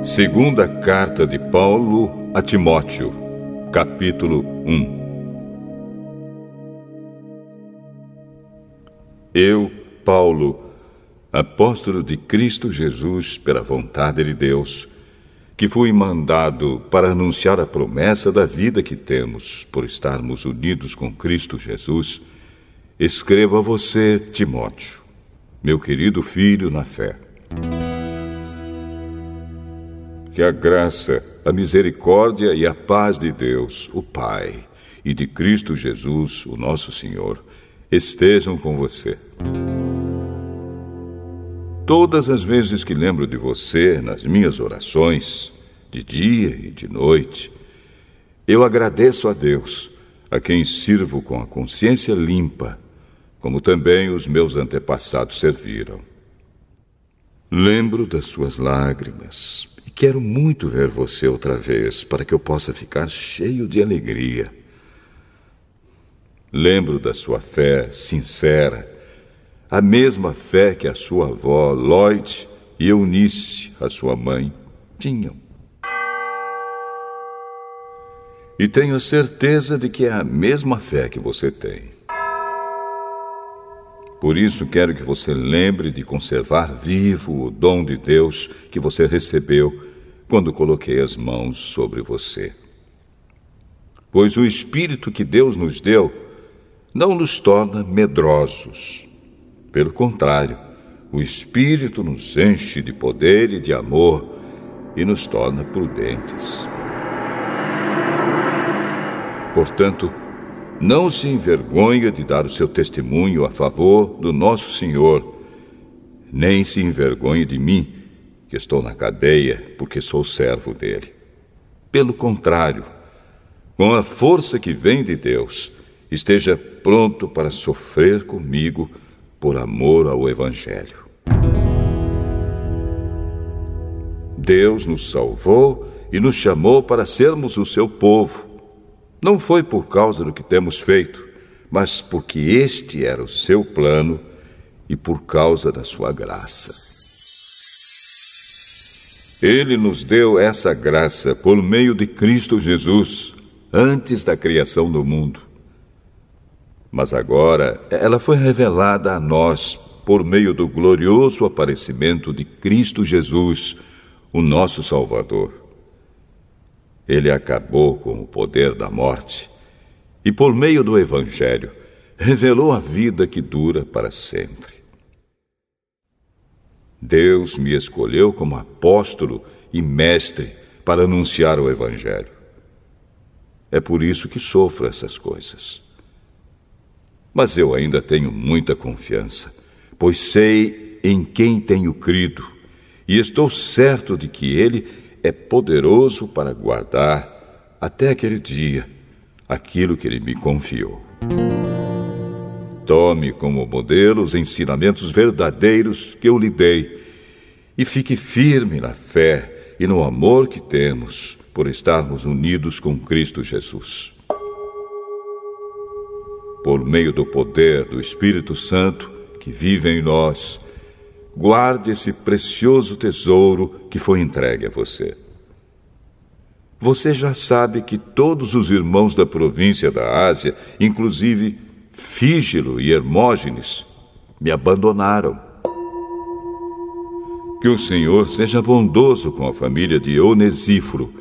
Segunda carta de Paulo a Timóteo, capítulo 1. Eu, Paulo, apóstolo de Cristo Jesus pela vontade de Deus, que fui mandado para anunciar a promessa da vida que temos por estarmos unidos com Cristo Jesus, escrevo a você, Timóteo, meu querido filho na fé. Que a graça, a misericórdia e a paz de Deus, o Pai, e de Cristo Jesus, o nosso Senhor, estejam com você. Todas as vezes que lembro de você nas minhas orações, de dia e de noite, eu agradeço a Deus, a quem sirvo com a consciência limpa, como também os meus antepassados serviram. Lembro das suas lágrimas e quero muito ver você outra vez para que eu possa ficar cheio de alegria. Lembro da sua fé sincera, a mesma fé que a sua avó Lloyd e Eunice, a sua mãe, tinham. E tenho a certeza de que é a mesma fé que você tem. Por isso quero que você lembre de conservar vivo o dom de Deus que você recebeu quando coloquei as mãos sobre você. Pois o Espírito que Deus nos deu não nos torna medrosos. Pelo contrário, o Espírito nos enche de poder e de amor e nos torna prudentes. Portanto, não se envergonhe de dar o seu testemunho a favor do nosso Senhor, nem se envergonhe de mim, que estou na cadeia, porque sou servo dele. Pelo contrário, com a força que vem de Deus, esteja pronto para sofrer comigo por amor ao Evangelho. Deus nos salvou e nos chamou para sermos o seu povo. Não foi por causa do que temos feito, mas porque este era o seu plano e por causa da sua graça. Ele nos deu essa graça por meio de Cristo Jesus, antes da criação do mundo. Mas agora ela foi revelada a nós por meio do glorioso aparecimento de Cristo Jesus, o nosso Salvador. Ele acabou com o poder da morte e, por meio do Evangelho, revelou a vida que dura para sempre. Deus me escolheu como apóstolo e mestre para anunciar o Evangelho. É por isso que sofro essas coisas. Mas eu ainda tenho muita confiança, pois sei em quem tenho crido e estou certo de que Ele é poderoso para guardar, até aquele dia, aquilo que Ele me confiou. Tome como modelo os ensinamentos verdadeiros que eu lhe dei e fique firme na fé e no amor que temos por estarmos unidos com Cristo Jesus. Por meio do poder do Espírito Santo que vive em nós, guarde esse precioso tesouro que foi entregue a você. Você já sabe que todos os irmãos da província da Ásia, inclusive Fígelo e Hermógenes, me abandonaram. Que o Senhor seja bondoso com a família de Onesíforo,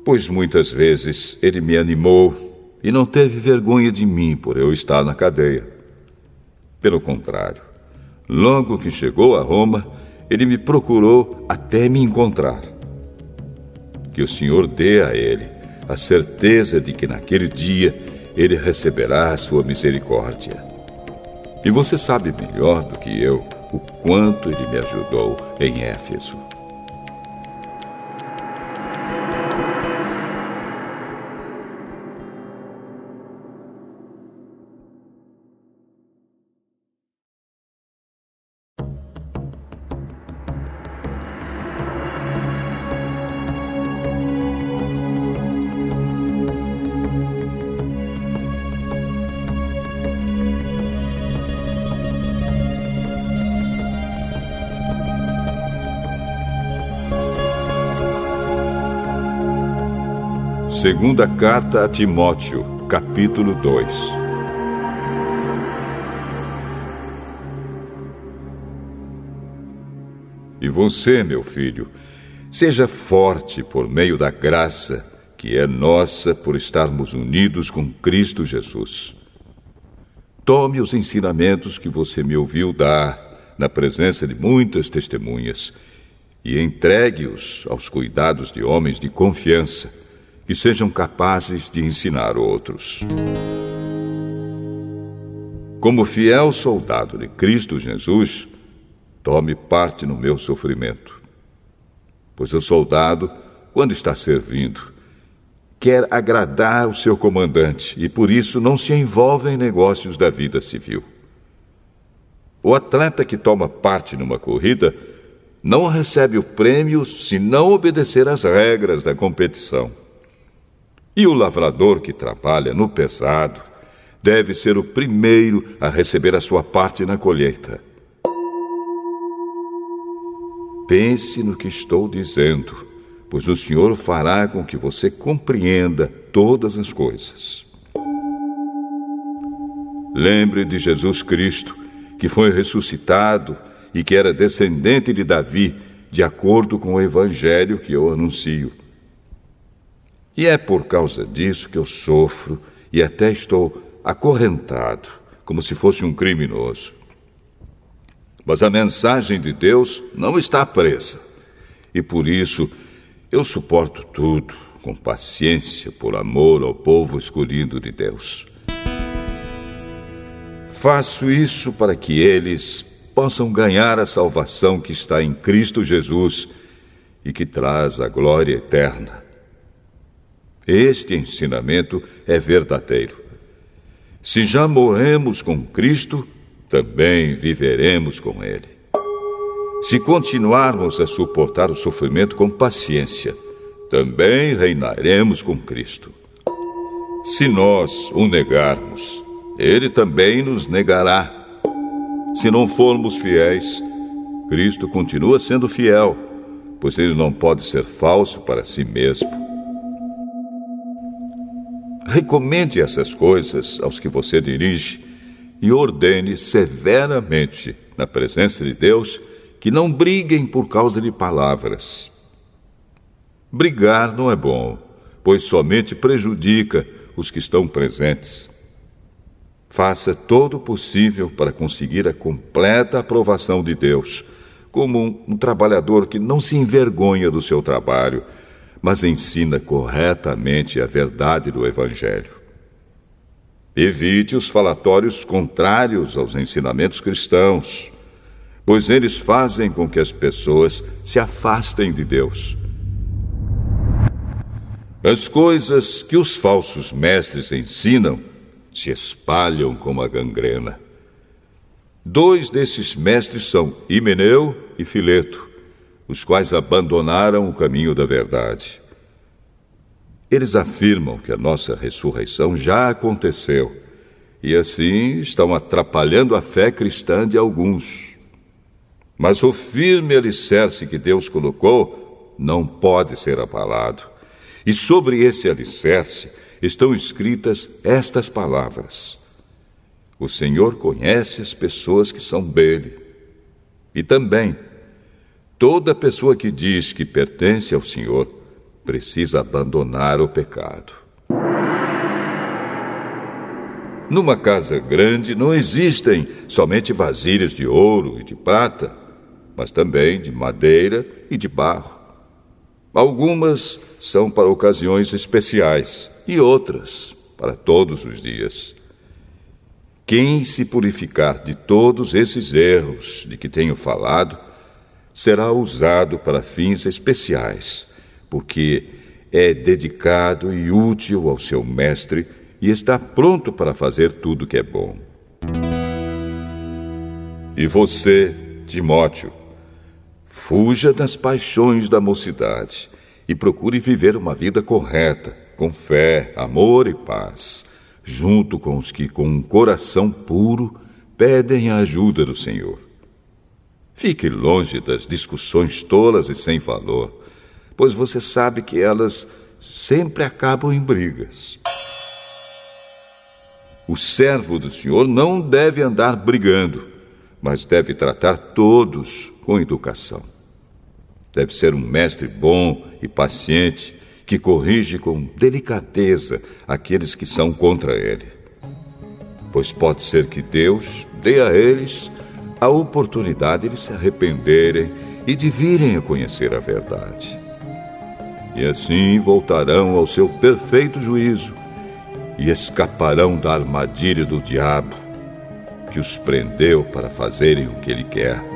pois muitas vezes ele me animou e não teve vergonha de mim por eu estar na cadeia. Pelo contrário, logo que chegou a Roma, ele me procurou até me encontrar. Que o Senhor dê a ele a certeza de que naquele dia ele receberá a sua misericórdia. E você sabe melhor do que eu o quanto ele me ajudou em Éfeso. Segunda carta a Timóteo, capítulo 2. E você, meu filho, seja forte por meio da graça que é nossa por estarmos unidos com Cristo Jesus. Tome os ensinamentos que você me ouviu dar na presença de muitas testemunhas e entregue-os aos cuidados de homens de confiança que sejam capazes de ensinar outros. Como fiel soldado de Cristo Jesus, tome parte no meu sofrimento. Pois o soldado, quando está servindo, quer agradar o seu comandante e por isso não se envolve em negócios da vida civil. O atleta que toma parte numa corrida não recebe o prêmio se não obedecer às regras da competição. E o lavrador que trabalha no pesado deve ser o primeiro a receber a sua parte na colheita. Pense no que estou dizendo, pois o Senhor fará com que você compreenda todas as coisas. Lembre de Jesus Cristo, que foi ressuscitado e que era descendente de Davi, de acordo com o evangelho que eu anuncio. E é por causa disso que eu sofro e até estou acorrentado, como se fosse um criminoso. Mas a mensagem de Deus não está presa, e por isso eu suporto tudo com paciência por amor ao povo escolhido de Deus. Faço isso para que eles possam ganhar a salvação que está em Cristo Jesus e que traz a glória eterna. Este ensinamento é verdadeiro. Se já morremos com Cristo, também viveremos com Ele. Se continuarmos a suportar o sofrimento com paciência, também reinaremos com Cristo. Se nós o negarmos, Ele também nos negará. Se não formos fiéis, Cristo continua sendo fiel, pois Ele não pode ser falso para si mesmo. Recomende essas coisas aos que você dirige e ordene severamente, na presença de Deus, que não briguem por causa de palavras. Brigar não é bom, pois somente prejudica os que estão presentes. Faça todo o possível para conseguir a completa aprovação de Deus, como um trabalhador que não se envergonha do seu trabalho, mas ensina corretamente a verdade do Evangelho. Evite os falatórios contrários aos ensinamentos cristãos, pois eles fazem com que as pessoas se afastem de Deus. As coisas que os falsos mestres ensinam se espalham como a gangrena. 2 desses mestres são Himeneu e Fileto, os quais abandonaram o caminho da verdade. Eles afirmam que a nossa ressurreição já aconteceu e assim estão atrapalhando a fé cristã de alguns. Mas o firme alicerce que Deus colocou não pode ser abalado. E sobre esse alicerce estão escritas estas palavras: o Senhor conhece as pessoas que são dele. E também, toda pessoa que diz que pertence ao Senhor precisa abandonar o pecado. Numa casa grande não existem somente vasilhas de ouro e de prata, mas também de madeira e de barro. Algumas são para ocasiões especiais e outras para todos os dias. Quem se purificar de todos esses erros de que tenho falado, será usado para fins especiais, porque é dedicado e útil ao seu mestre e está pronto para fazer tudo que é bom. E você, Timóteo, fuja das paixões da mocidade e procure viver uma vida correta, com fé, amor e paz, junto com os que, com um coração puro, pedem a ajuda do Senhor. Fique longe das discussões tolas e sem valor, pois você sabe que elas sempre acabam em brigas. O servo do Senhor não deve andar brigando, mas deve tratar todos com educação. Deve ser um mestre bom e paciente, que corrige com delicadeza aqueles que são contra ele. Pois pode ser que Deus dê a eles a oportunidade de se arrependerem e de virem a conhecer a verdade. E assim voltarão ao seu perfeito juízo e escaparão da armadilha do diabo, que os prendeu para fazerem o que ele quer.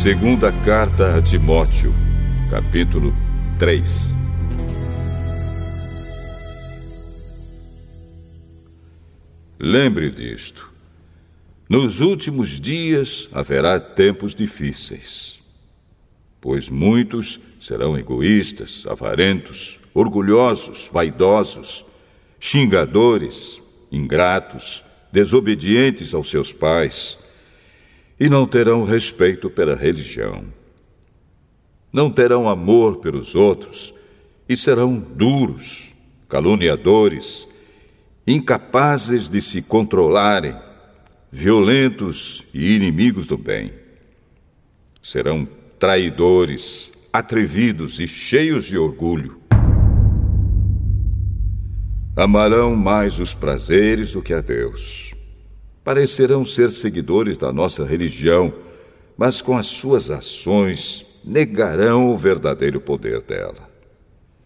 Segunda carta a Timóteo, capítulo 3. Lembre disto: nos últimos dias haverá tempos difíceis, pois muitos serão egoístas, avarentos, orgulhosos, vaidosos, xingadores, ingratos, desobedientes aos seus pais, e não terão respeito pela religião. Não terão amor pelos outros e serão duros, caluniadores, incapazes de se controlarem, violentos e inimigos do bem. Serão traidores, atrevidos e cheios de orgulho. Amarão mais os prazeres do que a Deus. Parecerão ser seguidores da nossa religião, mas com as suas ações negarão o verdadeiro poder dela.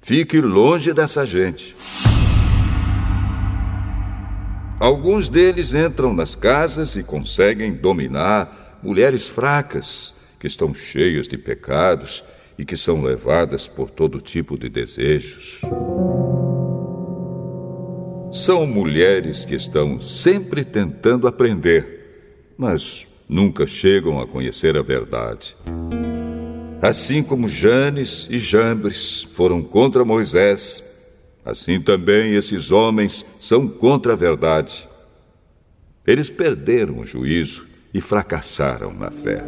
Fique longe dessa gente. Alguns deles entram nas casas e conseguem dominar mulheres fracas, que estão cheias de pecados e que são levadas por todo tipo de desejos. São mulheres que estão sempre tentando aprender, mas nunca chegam a conhecer a verdade. Assim como Janes e Jambres foram contra Moisés, assim também esses homens são contra a verdade. Eles perderam o juízo e fracassaram na fé.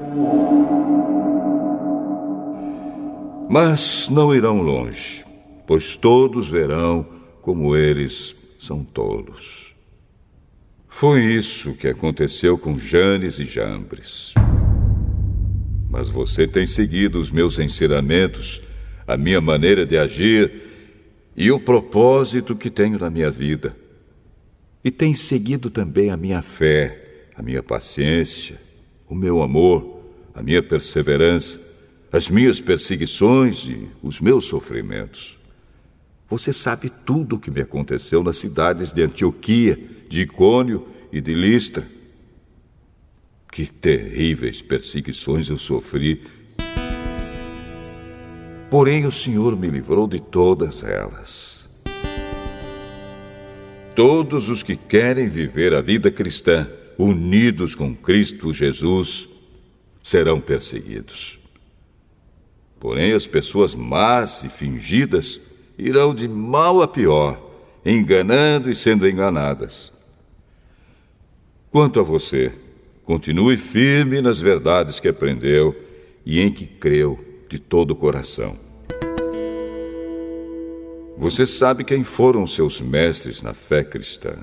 Mas não irão longe, pois todos verão como eles são tolos. Foi isso que aconteceu com Janes e Jambres. Mas você tem seguido os meus ensinamentos, a minha maneira de agir e o propósito que tenho na minha vida. E tem seguido também a minha fé, a minha paciência, o meu amor, a minha perseverança, as minhas perseguições e os meus sofrimentos. Você sabe tudo o que me aconteceu nas cidades de Antioquia, de Icônio e de Listra. Que terríveis perseguições eu sofri. Porém, o Senhor me livrou de todas elas. Todos os que querem viver a vida cristã, unidos com Cristo Jesus, serão perseguidos. Porém, as pessoas más e fingidas irão de mal a pior, enganando e sendo enganadas. Quanto a você, continue firme nas verdades que aprendeu e em que creu de todo o coração. Você sabe quem foram seus mestres na fé cristã.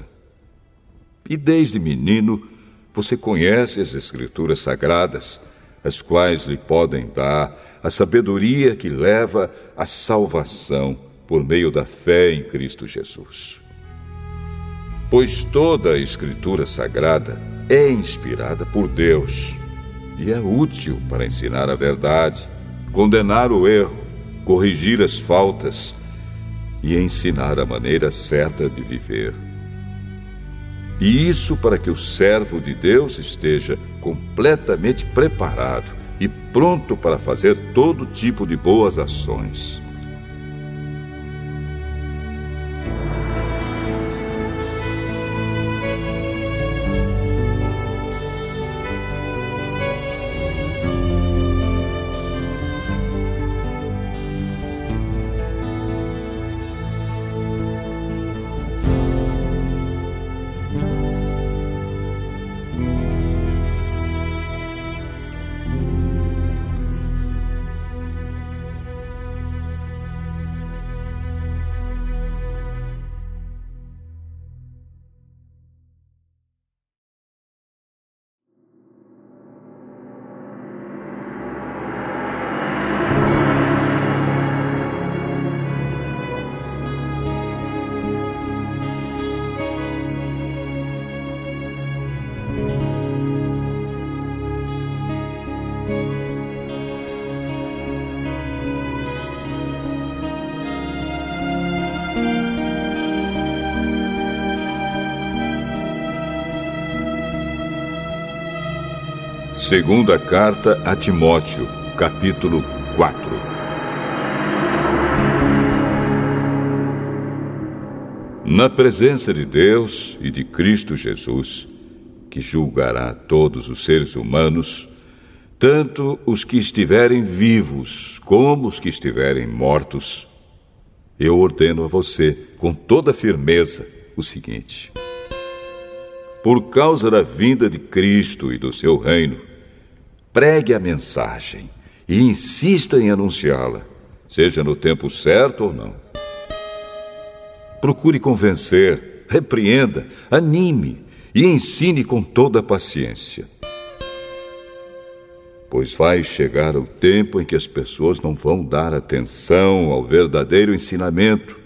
E desde menino, você conhece as Escrituras Sagradas, as quais lhe podem dar a sabedoria que leva à salvação por meio da fé em Cristo Jesus. Pois toda a Escritura Sagrada é inspirada por Deus e é útil para ensinar a verdade, condenar o erro, corrigir as faltas e ensinar a maneira certa de viver. E isso para que o servo de Deus esteja completamente preparado e pronto para fazer todo tipo de boas ações. Segunda carta a Timóteo, capítulo 4. Na presença de Deus e de Cristo Jesus, que julgará todos os seres humanos, tanto os que estiverem vivos como os que estiverem mortos, eu ordeno a você, com toda firmeza, o seguinte: por causa da vinda de Cristo e do seu reino, pregue a mensagem e insista em anunciá-la, seja no tempo certo ou não. Procure convencer, repreenda, anime e ensine com toda a paciência. Pois vai chegar o tempo em que as pessoas não vão dar atenção ao verdadeiro ensinamento,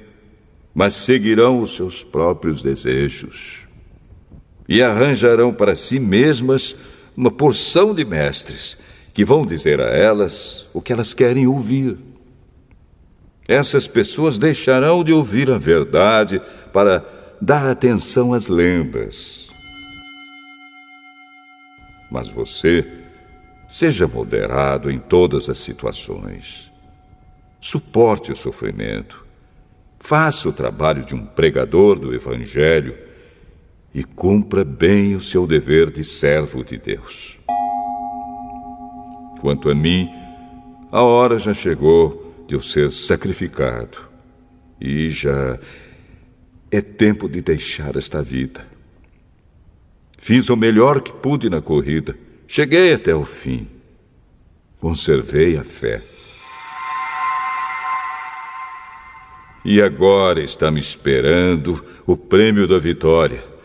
mas seguirão os seus próprios desejos e arranjarão para si mesmas uma porção de mestres que vão dizer a elas o que elas querem ouvir. Essas pessoas deixarão de ouvir a verdade para dar atenção às lendas. Mas você, seja moderado em todas as situações. Suporte o sofrimento. Faça o trabalho de um pregador do Evangelho e cumpra bem o seu dever de servo de Deus. Quanto a mim, a hora já chegou de eu ser sacrificado e já é tempo de deixar esta vida. Fiz o melhor que pude na corrida. Cheguei até o fim. Conservei a fé. E agora está me esperando o prêmio da vitória,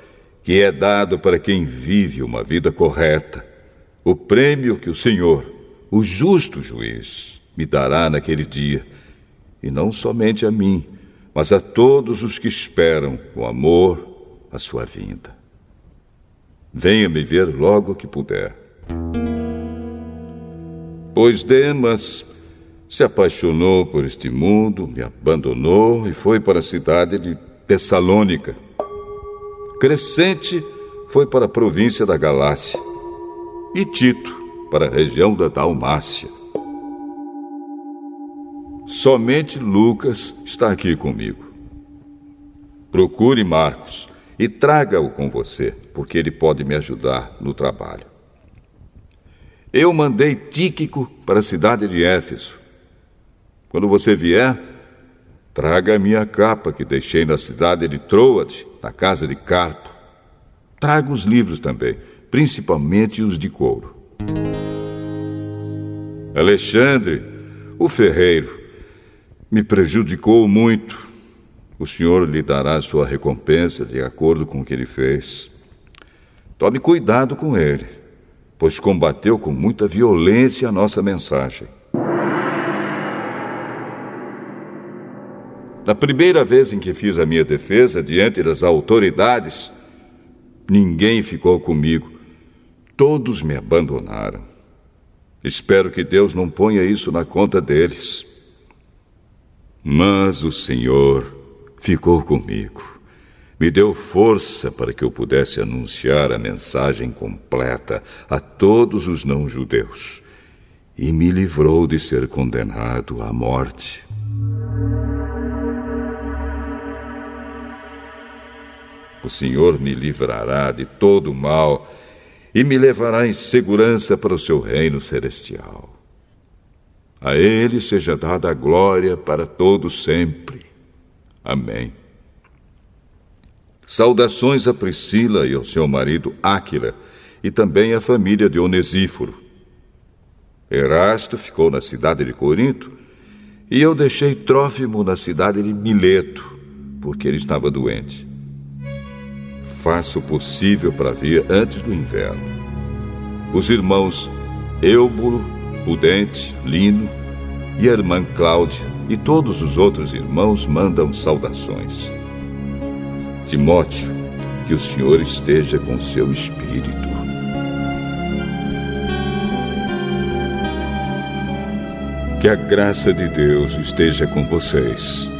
que é dado para quem vive uma vida correta. O prêmio que o Senhor, o justo juiz, me dará naquele dia, e não somente a mim, mas a todos os que esperam com amor a sua vinda. Venha me ver logo que puder. Pois Demas se apaixonou por este mundo, me abandonou e foi para a cidade de Tessalônica. Crescente foi para a província da Galácia e Tito para a região da Dalmácia. Somente Lucas está aqui comigo. Procure Marcos e traga-o com você, porque ele pode me ajudar no trabalho. Eu mandei Tíquico para a cidade de Éfeso. Quando você vier, traga a minha capa que deixei na cidade de Troade, na casa de Carpo. Traga os livros também, principalmente os de couro. Alexandre, o ferreiro, me prejudicou muito. O Senhor lhe dará sua recompensa de acordo com o que ele fez. Tome cuidado com ele, pois combateu com muita violência a nossa mensagem. Na primeira vez em que fiz a minha defesa diante das autoridades, ninguém ficou comigo. Todos me abandonaram. Espero que Deus não ponha isso na conta deles. Mas o Senhor ficou comigo. Me deu força para que eu pudesse anunciar a mensagem completa a todos os não-judeus e me livrou de ser condenado à morte. O Senhor me livrará de todo o mal e me levará em segurança para o seu reino celestial. A Ele seja dada a glória para todos sempre. Amém. Saudações a Priscila e ao seu marido Áquila, e também à família de Onesíforo. Erasto ficou na cidade de Corinto, e eu deixei Trófimo na cidade de Mileto, porque ele estava doente. Faça o possível para vir antes do inverno. Os irmãos Eúbulo, Pudente, Lino e a irmã Cláudia e todos os outros irmãos mandam saudações. Timóteo, que o Senhor esteja com seu espírito. Que a graça de Deus esteja com vocês.